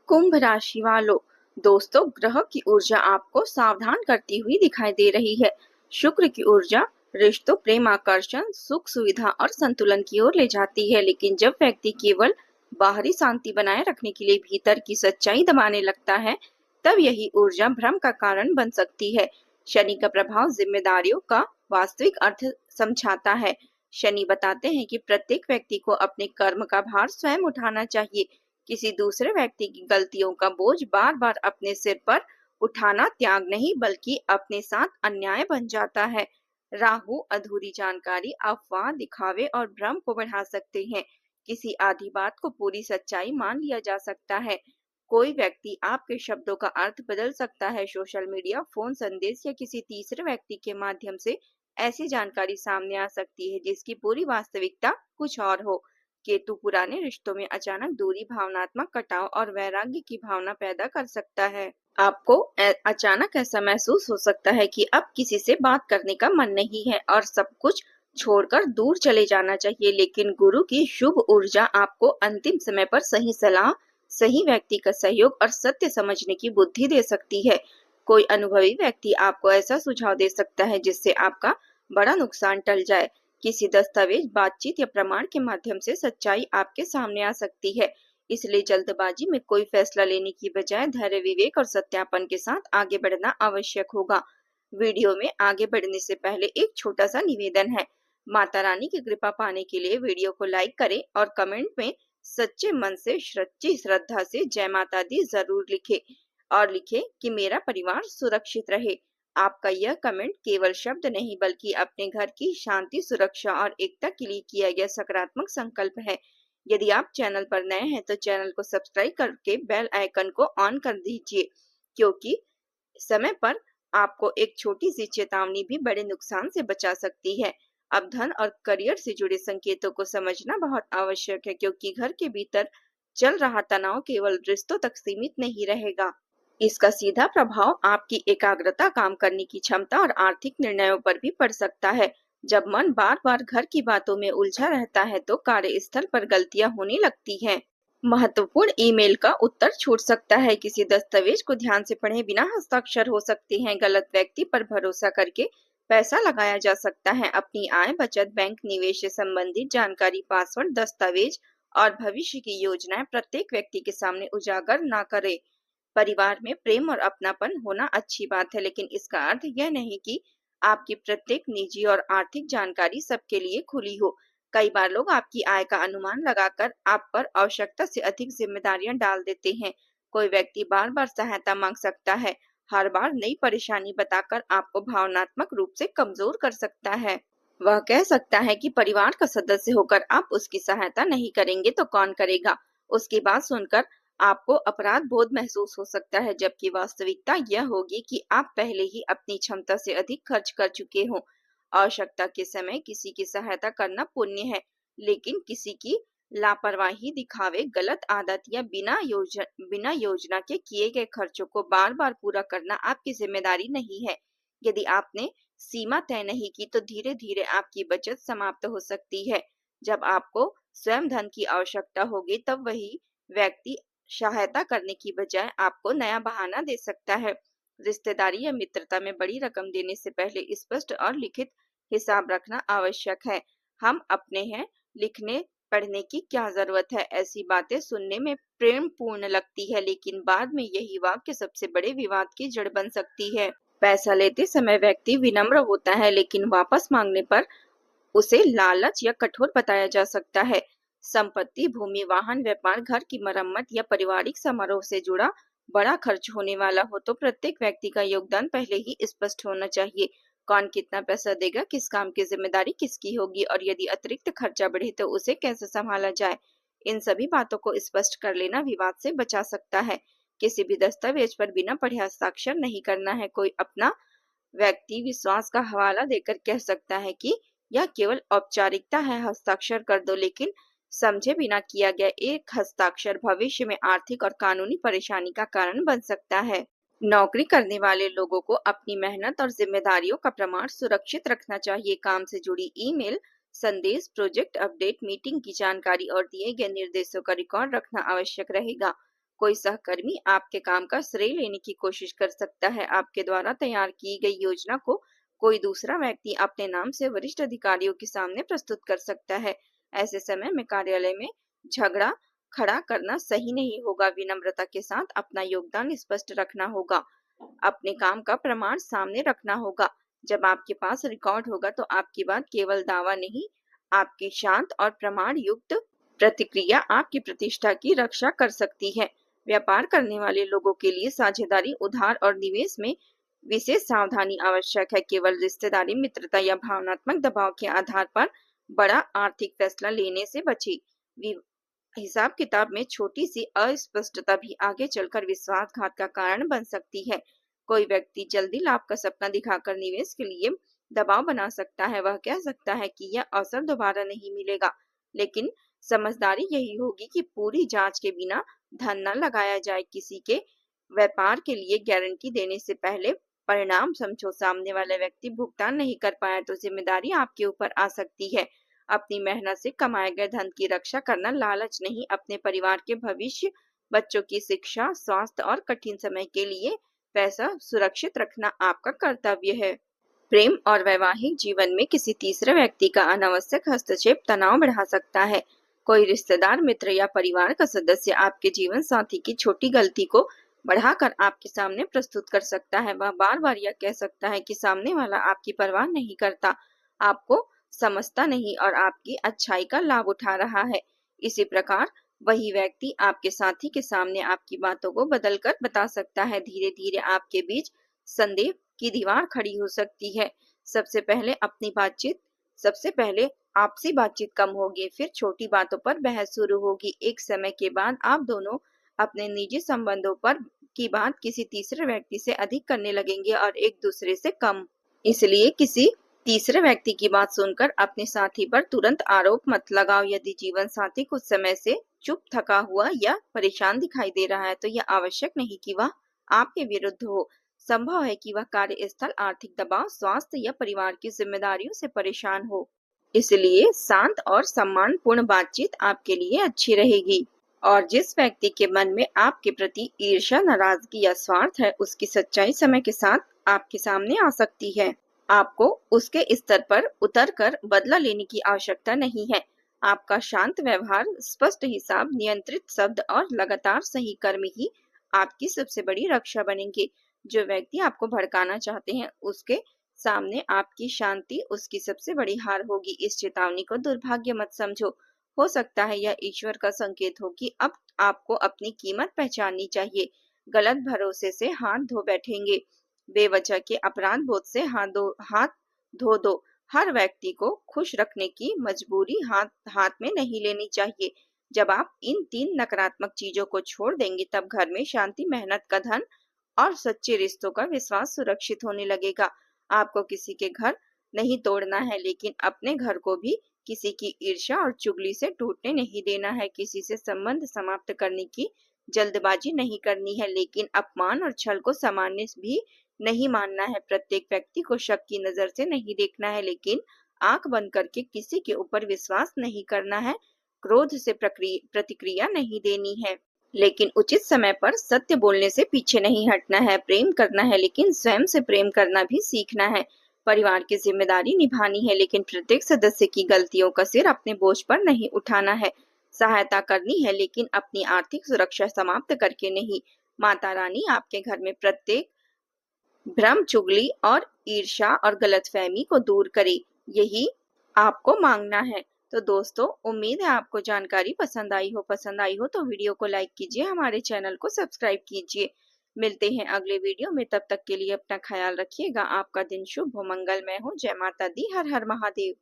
कुंभ राशि वालों, दोस्तों ग्रह की ऊर्जा आपको सावधान करती हुई दिखाई दे रही है। शुक्र की ऊर्जा रिश्तों, प्रेम, आकर्षण, सुख सुविधा और संतुलन की ओर ले जाती है, लेकिन जब व्यक्ति केवल बाहरी शांति बनाए रखने के लिए भीतर की सच्चाई दबाने लगता है, तब यही ऊर्जा भ्रम का कारण बन सकती है। शनि का प्रभाव जिम्मेदारियों का वास्तविक अर्थ समझाता है। शनि बताते हैं कि प्रत्येक व्यक्ति को अपने कर्म का भार स्वयं उठाना चाहिए। किसी दूसरे व्यक्ति की गलतियों का बोझ बार बार अपने सिर पर उठाना त्याग नहीं, बल्कि अपने साथ अन्याय बन जाता है। राहु अधूरी जानकारी, अफवाह, दिखावे और भ्रम को बढ़ा सकते हैं। किसी आधी बात को पूरी सच्चाई मान लिया जा सकता है। कोई व्यक्ति आपके शब्दों का अर्थ बदल सकता है। सोशल मीडिया, फोन संदेश या किसी तीसरे व्यक्ति के माध्यम से ऐसी जानकारी सामने आ सकती है जिसकी पूरी वास्तविकता कुछ और हो। केतु पुराने रिश्तों में अचानक दूरी, भावनात्मक कटाव और वैराग्य की भावना पैदा कर सकता है। आपको अचानक ऐसा महसूस हो सकता है कि अब किसी से बात करने का मन नहीं है और सब कुछ छोड़कर दूर चले जाना चाहिए, लेकिन गुरु की शुभ ऊर्जा आपको अंतिम समय पर सही सलाह, सही व्यक्ति का सहयोग और सत्य समझने की बुद्धि दे सकती है। कोई अनुभवी व्यक्ति आपको ऐसा सुझाव दे सकता है जिससे आपका बड़ा नुकसान टल जाए। किसी दस्तावेज, बातचीत या प्रमाण के माध्यम से सच्चाई आपके सामने आ सकती है। इसलिए जल्दबाजी में कोई फैसला लेने की बजाय धैर्य, विवेक और सत्यापन के साथ आगे बढ़ना आवश्यक होगा। वीडियो में आगे बढ़ने से पहले एक छोटा सा निवेदन है। माता रानी की कृपा पाने के लिए वीडियो को लाइक करें और कमेंट में सच्चे मन से, सच्ची श्रद्धा से जय माता दी जरूर लिखें और लिखें कि मेरा परिवार सुरक्षित रहे। आपका यह कमेंट केवल शब्द नहीं, बल्कि अपने घर की शांति, सुरक्षा और एकता के लिए किया गया सकारात्मक संकल्प है। यदि आप चैनल पर नए हैं तो चैनल को सब्सक्राइब करके बेल आइकन को ऑन कर दीजिए, क्योंकि समय पर आपको एक छोटी सी चेतावनी भी बड़े नुकसान से बचा सकती है। अब धन और करियर से जुड़े संकेतों को समझना बहुत आवश्यक है, क्योंकि घर के भीतर चल रहा तनाव केवल रिश्तों तक सीमित नहीं रहेगा। इसका सीधा प्रभाव आपकी एकाग्रता, काम करने की क्षमता और आर्थिक निर्णयों पर भी पड़ सकता है। जब मन बार बार घर की बातों में उलझा रहता है तो कार्यस्थल पर गलतियां होने लगती हैं। महत्वपूर्ण ईमेल का उत्तर छूट सकता है। किसी दस्तावेज को ध्यान से पढ़े बिना हस्ताक्षर हो सकते हैं। गलत व्यक्ति पर भरोसा करके पैसा लगाया जा सकता है। अपनी आय, बचत, बैंक, निवेश से संबंधित जानकारी, पासवर्ड, दस्तावेज और भविष्य की योजनाएं प्रत्येक व्यक्ति के सामने उजागर ना करें। परिवार में प्रेम और अपनापन होना अच्छी बात है, लेकिन इसका अर्थ यह नहीं कि आपकी प्रत्येक निजी और आर्थिक जानकारी सबके लिए खुली हो। कई बार लोग आपकी आय का अनुमान लगाकर आप पर आवश्यकता से अधिक जिम्मेदारियां डाल देते हैं। कोई व्यक्ति बार बार सहायता मांग सकता है, हर बार नई परेशानी बताकर आपको भावनात्मक रूप से कमजोर कर सकता है। वह कह सकता है कि परिवार का सदस्य होकर आप उसकी सहायता नहीं करेंगे तो कौन करेगा। उसकी बात सुनकर आपको अपराध बोध महसूस हो सकता है, जबकि वास्तविकता यह होगी कि आप पहले ही अपनी क्षमता से अधिक खर्च कर चुके हों। आवश्यकता के समय किसी की सहायता करना पुण्य है, लेकिन किसी की लापरवाही, दिखावे, गलत आदत या बिना योजना के किए गए खर्चों को बार बार पूरा करना आपकी जिम्मेदारी नहीं है। यदि आपने सीमा तय नहीं की तो धीरे धीरे आपकी बचत समाप्त हो सकती है। जब आपको स्वयं धन की आवश्यकता होगी तब वही व्यक्ति सहायता करने की बजाय आपको नया बहाना दे सकता है। रिश्तेदारी या मित्रता में बड़ी रकम देने से पहले स्पष्ट और लिखित हिसाब रखना आवश्यक है। हम अपने हैं, लिखने पढ़ने की क्या जरूरत है। ऐसी बातें सुनने में प्रेम पूर्ण लगती है, लेकिन बाद में यही वाक्य सबसे बड़े विवाद की जड़ बन सकती है। पैसा लेते समय व्यक्ति विनम्र होता है, लेकिन वापस मांगने पर उसे लालच या कठोर बताया जा सकता है। संपत्ति, भूमि, वाहन, व्यापार, घर की मरम्मत या पारिवारिक समारोह से जुड़ा बड़ा खर्च होने वाला हो तो प्रत्येक व्यक्ति का योगदान पहले ही स्पष्ट होना चाहिए। कौन कितना पैसा देगा, किस काम की जिम्मेदारी किसकी होगी और यदि अतिरिक्त खर्चा बढ़े तो उसे कैसे संभाला जाए। इन सभी बातों को स्पष्ट कर लेना विवाद से बचा सकता है। किसी भी दस्तावेज पर बिना पढ़े हस्ताक्षर नहीं करना है। कोई अपना व्यक्ति विश्वास का हवाला देकर कह सकता है कि यह केवल औपचारिकता है, हस्ताक्षर कर दो, लेकिन समझे बिना किया गया एक हस्ताक्षर भविष्य में आर्थिक और कानूनी परेशानी का कारण बन सकता है। नौकरी करने वाले लोगों को अपनी मेहनत और जिम्मेदारियों का प्रमाण सुरक्षित रखना चाहिए। काम से जुड़ी ईमेल, संदेश, प्रोजेक्ट अपडेट, मीटिंग की जानकारी और दिए गए निर्देशों का रिकॉर्ड रखना आवश्यक रहेगा। कोई सहकर्मी आपके काम का श्रेय लेने की कोशिश कर सकता है। आपके द्वारा तैयार की गई योजना को कोई दूसरा व्यक्ति अपने नाम से वरिष्ठ अधिकारियों के सामने प्रस्तुत कर सकता है। ऐसे समय में कार्यालय में झगड़ा खड़ा करना सही नहीं होगा। विनम्रता के साथ अपना योगदान स्पष्ट रखना होगा। अपने काम का प्रमाण सामने रखना होगा। जब आपके पास रिकॉर्ड होगा तो आपकी बात केवल दावा नहीं, आपकी शांत और प्रमाण युक्त प्रतिक्रिया आपकी प्रतिष्ठा की रक्षा कर सकती है। व्यापार करने वाले लोगों के लिए साझेदारी, उधार और निवेश में विशेष सावधानी आवश्यक है। केवल रिश्तेदारी, मित्रता या भावनात्मक दबाव के आधार पर बड़ा आर्थिक फैसला लेने से बचें। हिसाब किताब में छोटी सी अस्पष्टता भी आगे चलकर विश्वासघात का कारण बन सकती है। कोई व्यक्ति जल्दी लाभ का सपना दिखाकर निवेश के लिए दबाव बना सकता है। वह कह सकता है कि यह अवसर दोबारा नहीं मिलेगा, लेकिन समझदारी यही होगी कि पूरी जांच के बिना धन न लगाया जाए। किसी के व्यापार के लिए गारंटी देने से पहले परिणाम समझो। सामने वाला व्यक्ति भुगतान नहीं कर पाया तो जिम्मेदारी आपके ऊपर आ सकती है। अपनी मेहनत से कमाए गए धन की रक्षा करना लालच नहीं, अपने परिवार के भविष्य, बच्चों की शिक्षा, स्वास्थ्य और कठिन समय के लिए पैसा सुरक्षित रखना आपका कर्तव्य है। प्रेम और वैवाहिक जीवन में किसी तीसरे व्यक्ति का अनावश्यक हस्तक्षेप तनाव बढ़ा सकता है। कोई रिश्तेदार, मित्र या परिवार का सदस्य आपके जीवन साथी की छोटी गलती को बढ़ाकर आपके सामने प्रस्तुत कर सकता है। वह बार बार यह कह सकता है कि सामने वाला आपकी परवाह नहीं करता, आपको समझता नहीं और आपकी अच्छाई का लाभ उठा रहा है। इसी प्रकार वही व्यक्ति आपके साथी के सामने आपकी बातों को बदलकर बता सकता है। धीरे धीरे आपके बीच संदेह की दीवार खड़ी हो सकती है। सबसे पहले आपसी बातचीत कम होगी, फिर छोटी बातों पर बहस शुरू होगी। एक समय के बाद आप दोनों अपने निजी संबंधों पर की बात किसी तीसरे व्यक्ति से अधिक करने लगेंगे और एक दूसरे से कम। इसलिए किसी तीसरे व्यक्ति की बात सुनकर अपने साथी पर तुरंत आरोप मत लगाओ। यदि जीवन साथी कुछ समय से चुप, थका हुआ या परेशान दिखाई दे रहा है तो यह आवश्यक नहीं कि वह आपके विरुद्ध हो। संभव है कि वह कार्यस्थल, आर्थिक दबाव, स्वास्थ्य या परिवार की जिम्मेदारियों से परेशान हो। इसलिए शांत और सम्मानपूर्ण बातचीत आपके लिए अच्छी रहेगी। और जिस व्यक्ति के मन में आपके प्रति ईर्ष्या, नाराजगी या स्वार्थ है, उसकी सच्चाई समय के साथ आपके सामने आ सकती है। आपको उसके स्तर पर उतरकर बदला लेने की आवश्यकता नहीं है। आपका शांत व्यवहार, स्पष्ट हिसाब, नियंत्रित शब्द और लगातार सही कर्म ही आपकी सबसे बड़ी रक्षा बनेंगे। जो व्यक्ति आपको भड़काना चाहते हैं, उसके सामने आपकी शांति उसकी सबसे बड़ी हार होगी। इस चेतावनी को दुर्भाग्य मत समझो। हो सकता है यह ईश्वर का संकेत हो कि अब आपको अपनी कीमत पहचाननी चाहिए। गलत भरोसे से हाथ धो बैठेंगे, बेवजह के अपराध बोध से हाथ धो दो। हर व्यक्ति को खुश रखने की मजबूरी हाथ में नहीं लेनी चाहिए। जब आप इन 3 नकारात्मक चीजों को छोड़ देंगे, तब घर में शांति, मेहनत का धन और सच्चे रिश्तों का विश्वास सुरक्षित होने लगेगा। आपको किसी के घर नहीं तोड़ना है, लेकिन अपने घर को भी किसी की ईर्ष्या और चुगली से टूटने नहीं देना है। किसी से संबंध समाप्त करने की जल्दबाजी नहीं करनी है, लेकिन अपमान और छल को सामान्य भी नहीं मानना है। प्रत्येक व्यक्ति को शक की नजर से नहीं देखना है, लेकिन आंख बंद करके किसी के ऊपर विश्वास नहीं करना है। क्रोध से प्रतिक्रिया नहीं देनी है, लेकिन उचित समय पर सत्य बोलने से पीछे नहीं हटना है। प्रेम करना है, लेकिन स्वयं से प्रेम करना भी सीखना है। परिवार की जिम्मेदारी निभानी है, लेकिन प्रत्येक सदस्य की गलतियों का सिर अपने बोझ पर नहीं उठाना है। सहायता करनी है, लेकिन अपनी आर्थिक सुरक्षा समाप्त करके नहीं। माता रानी आपके घर में प्रत्येक भ्रम, चुगली और ईर्ष्या और गलतफहमी को दूर करे, यही आपको मांगना है। तो दोस्तों, उम्मीद है आपको जानकारी पसंद आई हो तो वीडियो को लाइक कीजिए, हमारे चैनल को सब्सक्राइब कीजिए। मिलते हैं अगले वीडियो में, तब तक के लिए अपना ख्याल रखिएगा। आपका दिन शुभ हो, मंगलमय हो। जय माता दी। हर हर महादेव।